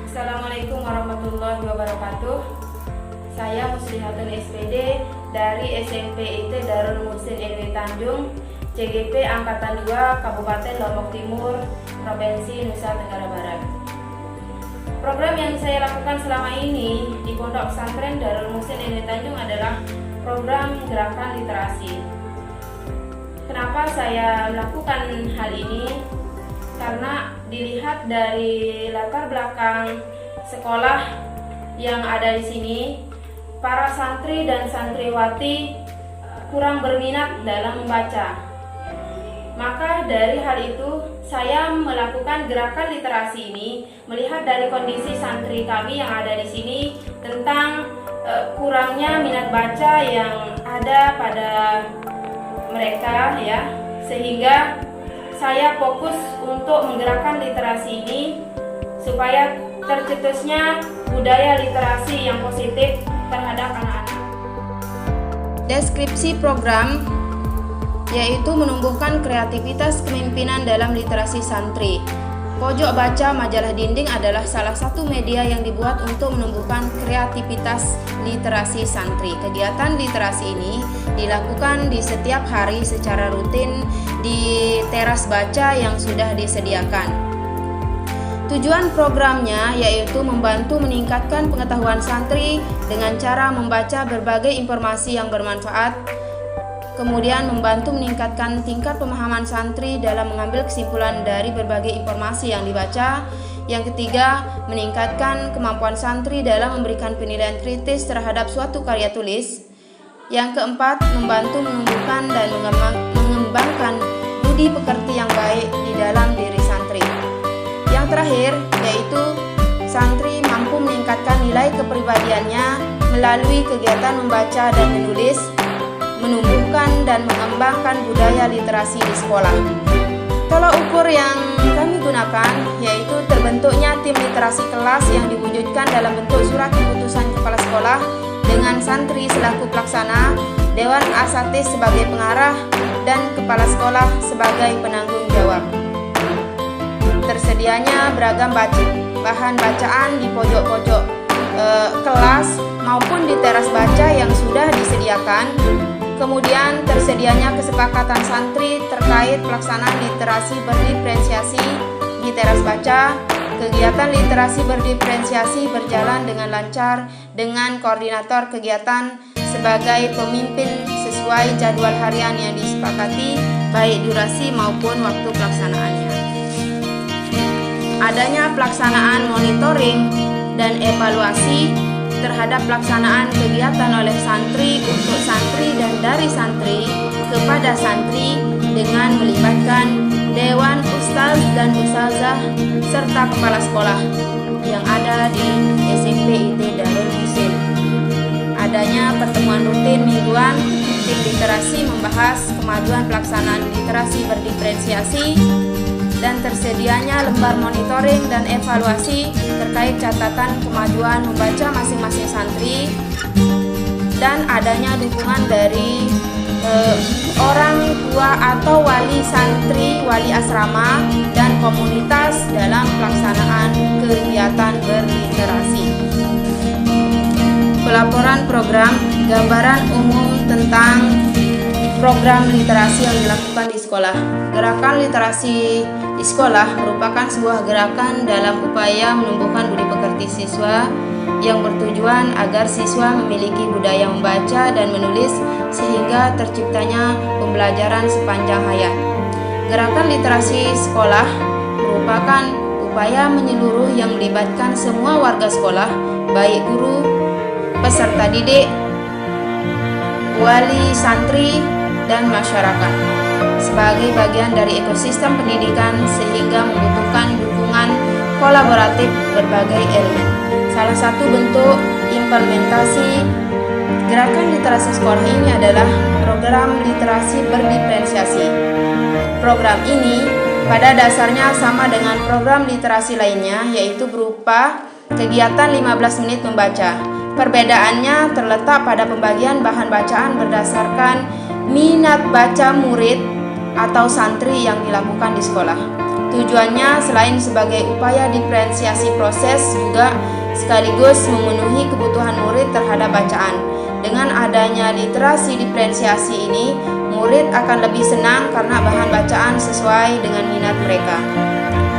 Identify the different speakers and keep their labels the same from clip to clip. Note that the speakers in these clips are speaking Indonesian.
Speaker 1: Assalamualaikum warahmatullahi wabarakatuh. Saya Muslihatun SPD dari SMP IT Darul Muhsin NW Tanjung, CGP Angkatan 2, Kabupaten Lombok Timur, Provinsi Nusa Tenggara Barat. Program yang saya lakukan selama ini di Pondok Pesantren Darul Muhsin NW Tanjung adalah program gerakan literasi. Kenapa saya melakukan hal ini? Karena dilihat dari latar belakang sekolah yang ada di sini, para santri dan santriwati kurang berminat dalam membaca. Maka dari hal itu, saya melakukan gerakan literasi ini, melihat dari kondisi santri kami yang ada di sini tentang kurangnya minat baca yang ada pada mereka, ya, sehingga saya fokus untuk menggerakkan literasi ini supaya tercetusnya budaya literasi yang positif terhadap anak-anak. Deskripsi program yaitu menumbuhkan kreativitas kepemimpinan dalam literasi santri. Pojok baca majalah dinding adalah salah satu media yang dibuat untuk menumbuhkan kreativitas literasi santri. Kegiatan literasi ini dilakukan di setiap hari secara rutin di teras baca yang sudah disediakan. Tujuan programnya yaitu membantu meningkatkan pengetahuan santri dengan cara membaca berbagai informasi yang bermanfaat, kemudian membantu meningkatkan tingkat pemahaman santri dalam mengambil kesimpulan dari berbagai informasi yang dibaca. Yang ketiga, meningkatkan kemampuan santri dalam memberikan penilaian kritis terhadap suatu karya tulis. Yang keempat, membantu menumbuhkan dan mengembangkan budi pekerti yang baik di dalam diri santri. Yang terakhir, yaitu santri mampu meningkatkan nilai kepribadiannya melalui kegiatan membaca dan menulis, menumbuhkan dan mengembangkan budaya literasi di sekolah. Tolak ukur yang kami gunakan yaitu terbentuknya tim literasi kelas yang diwujudkan dalam bentuk surat keputusan kepala sekolah dengan santri selaku pelaksana, dewan asatidz sebagai pengarah, dan kepala sekolah sebagai penanggung jawab. Tersedianya beragam bahan bacaan di pojok-pojok kelas maupun di teras baca yang sudah disediakan. Kemudian tersedianya kesepakatan santri terkait pelaksanaan literasi berdiferensiasi di teras baca. Kegiatan literasi berdiferensiasi berjalan dengan lancar dengan koordinator kegiatan sebagai pemimpin sesuai jadwal harian yang disepakati, baik durasi maupun waktu pelaksanaannya. Adanya pelaksanaan monitoring dan evaluasi terhadap pelaksanaan kegiatan oleh santri untuk santri dan dari santri kepada santri dengan melibatkan dewan ustaz dan ustazah serta kepala sekolah yang ada di SMP IT Darul Muhsin. Adanya pertemuan rutin mingguan tim literasi membahas kemajuan pelaksanaan literasi berdiferensiasi dan tersedianya lembar monitoring dan evaluasi terkait catatan kemajuan membaca masing-masing santri, dan adanya dukungan dari orang tua atau wali santri, wali asrama, dan komunitas dalam pelaksanaan kegiatan berliterasi. Pelaporan program, gambaran umum tentang program literasi yang dilakukan di sekolah. Gerakan literasi di sekolah merupakan sebuah gerakan dalam upaya menumbuhkan budi pekerti siswa yang bertujuan agar siswa memiliki budaya membaca dan menulis sehingga terciptanya pembelajaran sepanjang hayat. Gerakan literasi sekolah merupakan upaya menyeluruh yang melibatkan semua warga sekolah, baik guru, peserta didik, wali santri, dan masyarakat sebagai bagian dari ekosistem pendidikan sehingga membutuhkan dukungan kolaboratif berbagai elemen. Salah satu bentuk implementasi gerakan literasi sekolah ini adalah program literasi berdiferensiasi. Program ini pada dasarnya sama dengan program literasi lainnya, yaitu berupa kegiatan 15 menit membaca. Perbedaannya terletak pada pembagian bahan bacaan berdasarkan minat baca murid atau santri yang dilakukan di sekolah. Tujuannya selain sebagai upaya diferensiasi proses juga sekaligus memenuhi kebutuhan murid terhadap bacaan. Dengan adanya literasi diferensiasi ini, murid akan lebih senang karena bahan bacaan sesuai dengan minat mereka.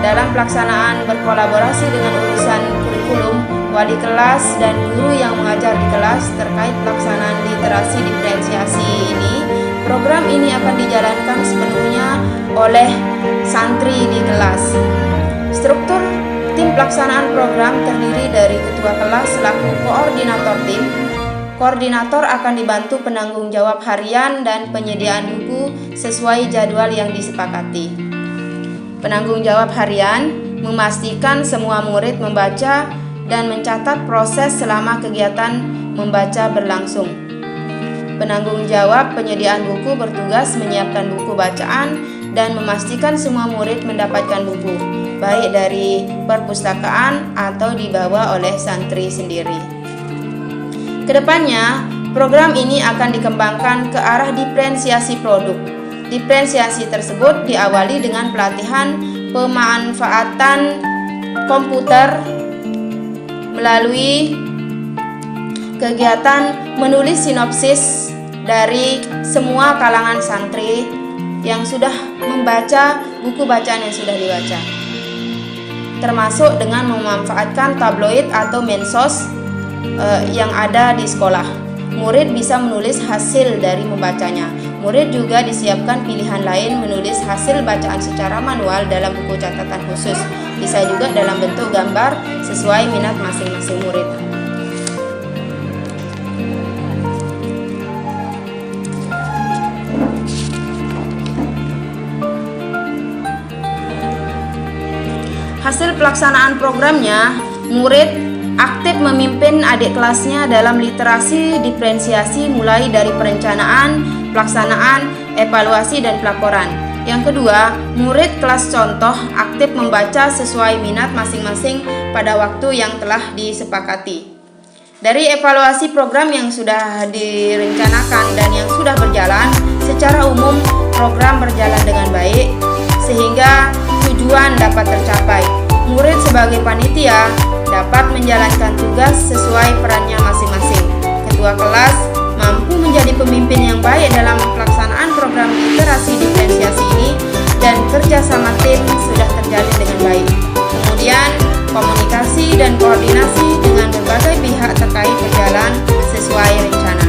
Speaker 1: Dalam pelaksanaan berkolaborasi dengan urusan kurikulum, wali kelas dan guru yang mengajar di kelas terkait pelaksanaan literasi diferensiasi ini, program ini akan dijalankan sepenuhnya oleh santri di kelas. Struktur tim pelaksanaan program terdiri dari ketua kelas selaku koordinator tim. Koordinator akan dibantu penanggung jawab harian dan penyediaan buku sesuai jadwal yang disepakati. Penanggung jawab harian memastikan semua murid membaca dan mencatat proses selama kegiatan membaca berlangsung. Penanggung jawab penyediaan buku bertugas menyiapkan buku bacaan dan memastikan semua murid mendapatkan buku, baik dari perpustakaan atau dibawa oleh santri sendiri. Kedepannya, program ini akan dikembangkan ke arah diferensiasi produk. Diferensiasi tersebut diawali dengan pelatihan pemanfaatan komputer melalui kegiatan menulis sinopsis dari semua kalangan santri yang sudah membaca buku bacaan yang sudah dibaca, termasuk dengan memanfaatkan tabloid atau mensos yang ada di sekolah. Murid bisa menulis hasil dari membacanya. Murid juga disiapkan pilihan lain menulis hasil bacaan secara manual dalam buku catatan khusus. Bisa juga dalam bentuk gambar sesuai minat masing-masing murid. Hasil pelaksanaan programnya, murid aktif memimpin adik kelasnya dalam literasi diferensiasi mulai dari perencanaan, pelaksanaan, evaluasi, dan pelaporan. Yang kedua, murid kelas contoh aktif membaca sesuai minat masing-masing pada waktu yang telah disepakati. Dari evaluasi program yang sudah direncanakan dan yang sudah berjalan, secara umum program berjalan dengan baik sehingga tujuan dapat tercapai. Murid sebagai panitia dapat menjalankan tugas sesuai perannya masing-masing. Ketua kelas mampu menjadi pemimpin yang baik dalam pelaksanaan program literasi diferensiasi ini dan kerjasama tim sudah terjalin dengan baik. Kemudian komunikasi dan koordinasi dengan berbagai pihak terkait berjalan sesuai rencana.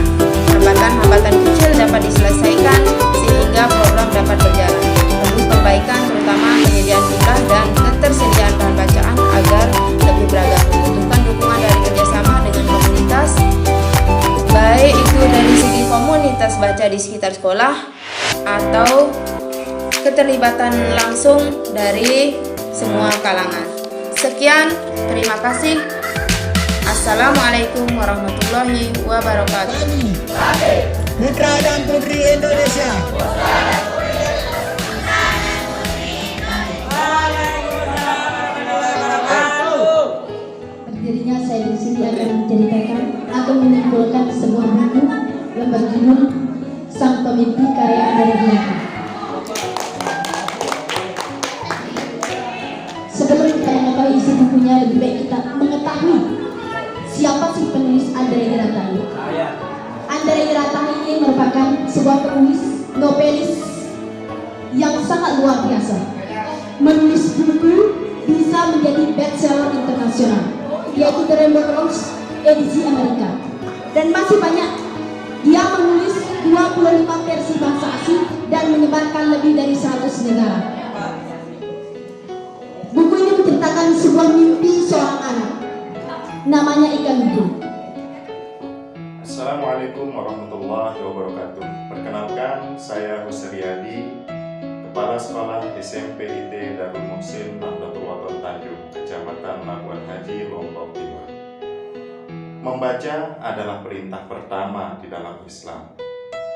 Speaker 1: Hambatan-hambatan kecil dapat diselesaikan sehingga program dapat berjalan. Perlu perbaikan terutama penyediaan jumlah dan ketersediaan bahan bacaan agar lebih beragam. Membutuhkan dukungan dari kerjasama dengan komunitas, baik itu dari segi komunitas baca di sekitar sekolah atau keterlibatan langsung dari semua kalangan. Sekian, terima kasih. Assalamualaikum warahmatullahi wabarakatuh.
Speaker 2: Putra dan Putri Indonesia.
Speaker 3: Berdirinya saya di sini akan menceritakan atau menyimpulkan sebuah buku yang berjudul Sang Pemimpi karya Andrea Diaka. Sebelum kita mengetahui isi bukunya, lebih baik kita mengetahui siapa sih penulis Andrea Hirata ini. Andrea Hirata ini merupakan sebuah penulis novelis yang sangat luar biasa. Menulis buku bisa menjadi bestseller internasional, yaitu The Rainbow Rose edisi Amerika. Dan masih banyak. Dia menulis 25 versi bahasa asing dan menyebarkan lebih dari 100 negara. Buku ini menceritakan sebuah mimpi seorang anak, namanya Ikan Lugu.
Speaker 4: Assalamualaikum warahmatullahi wabarakatuh. Perkenalkan, saya Husriyadi, Kepala Sekolah SMP IT Darul Muhsin Nahdlatul Wathon Tanjung, Kecamatan Labuan Haji, Lombok Timur. Membaca adalah perintah pertama di dalam Islam.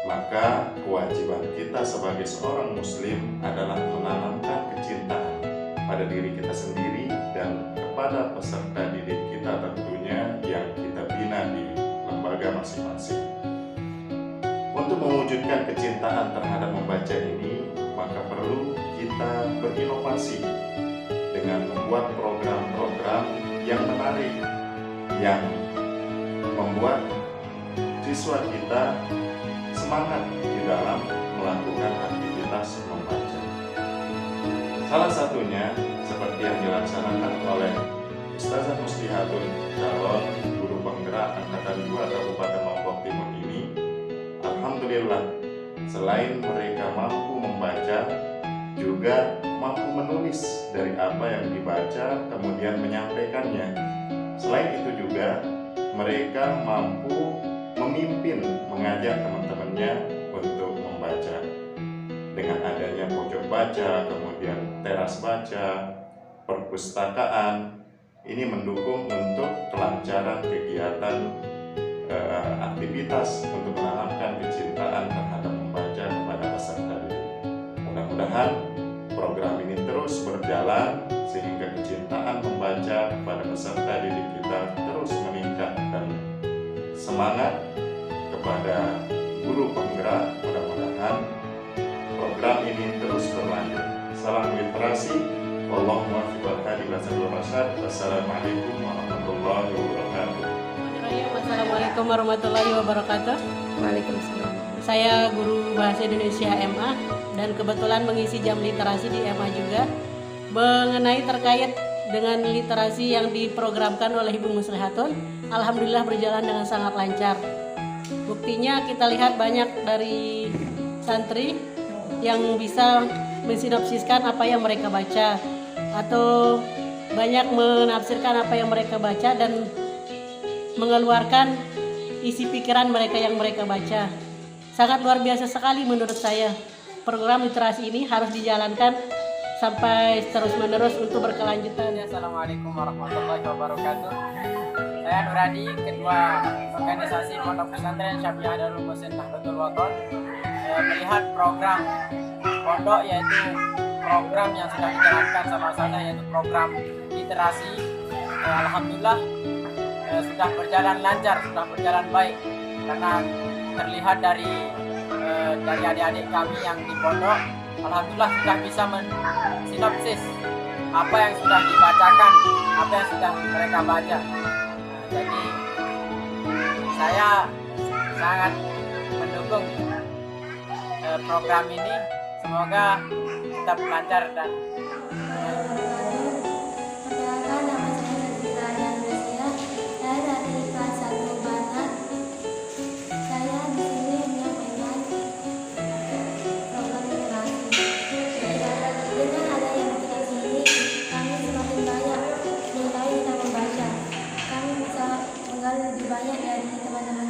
Speaker 4: Maka kewajiban kita sebagai seorang muslim adalah menanamkan kecintaan pada diri kita sendiri dan kepada peserta didik kita tentunya yang kita bina di lembaga masing-masing. Untuk mewujudkan kecintaan terhadap membaca ini, maka perlu kita kita berinovasi dengan membuat program-program yang menarik, yang membuat siswa kita semangat di dalam melakukan aktivitas membaca. Salah satunya seperti yang dilaksanakan oleh Ustazah Muslihatun, calon guru penggerak Angkatan 2 Kabupaten Lombok Timur ini. Alhamdulillah, selain mereka mampu membaca, juga mampu menulis dari apa yang dibaca kemudian menyampaikannya. Selain itu juga mereka mampu memimpin, mengajak teman-temannya untuk membaca. Dengan adanya pojok baca, kemudian teras baca, perpustakaan, ini mendukung untuk kelancaran kegiatan aktivitas untuk menanamkan kecintaan terhadap membaca kepada peserta didik. Mudah-mudahan program ini terus berjalan sehingga kecintaan membaca kepada peserta didik kita terus meningkat dan semangat kepada guru penggerak. Mudah-mudahan program ini terus berlanjut. Salam literasi. Wallahumma muwaffiq wal hadi ila sabilir rasyad. Wassalamualaikum warahmatullahi wabarakatuh.
Speaker 5: Assalamualaikum warahmatullahi wabarakatuh.
Speaker 1: Waalaikumsalam.
Speaker 5: Saya guru Bahasa Indonesia MA dan kebetulan mengisi jam literasi di MA juga mengenai terkait dengan literasi yang diprogramkan oleh Ibu Muslihatun. Alhamdulillah berjalan dengan sangat lancar. Buktinya kita lihat banyak dari santri yang bisa mensinopsiskan apa yang mereka baca atau banyak menafsirkan apa yang mereka baca dan mengeluarkan isi pikiran mereka yang mereka baca. Sangat luar biasa sekali menurut saya. Program literasi ini harus dijalankan sampai terus-menerus untuk berkelanjutan.
Speaker 6: Assalamualaikum warahmatullahi wabarakatuh. Saya Nuradi, Ketua Organisasi Pondok Pesantren Syafi'iyah Darul Muhsin Nahdlatul Wathon, melihat program pondok, yaitu program yang sudah dijalankan sama saya, yaitu program literasi. Alhamdulillah sudah berjalan lancar, sudah berjalan baik, karena terlihat dari adik-adik kami yang di pondok, alhamdulillah sudah bisa mensinopsis apa yang sudah dibacakan, apa yang sudah mereka baca. Jadi saya sangat mendukung program ini, semoga tetap lancar dan
Speaker 7: perkenalkan, nama saya Nazira Yandasia. Saya dari kelas 1 Banat. Saya di sini menyampaikan program literasi. Dengan adanya literasi ini, kami semakin banyak mengetahui tentang membaca. Kami bisa menggali lebih banyak dari teman-teman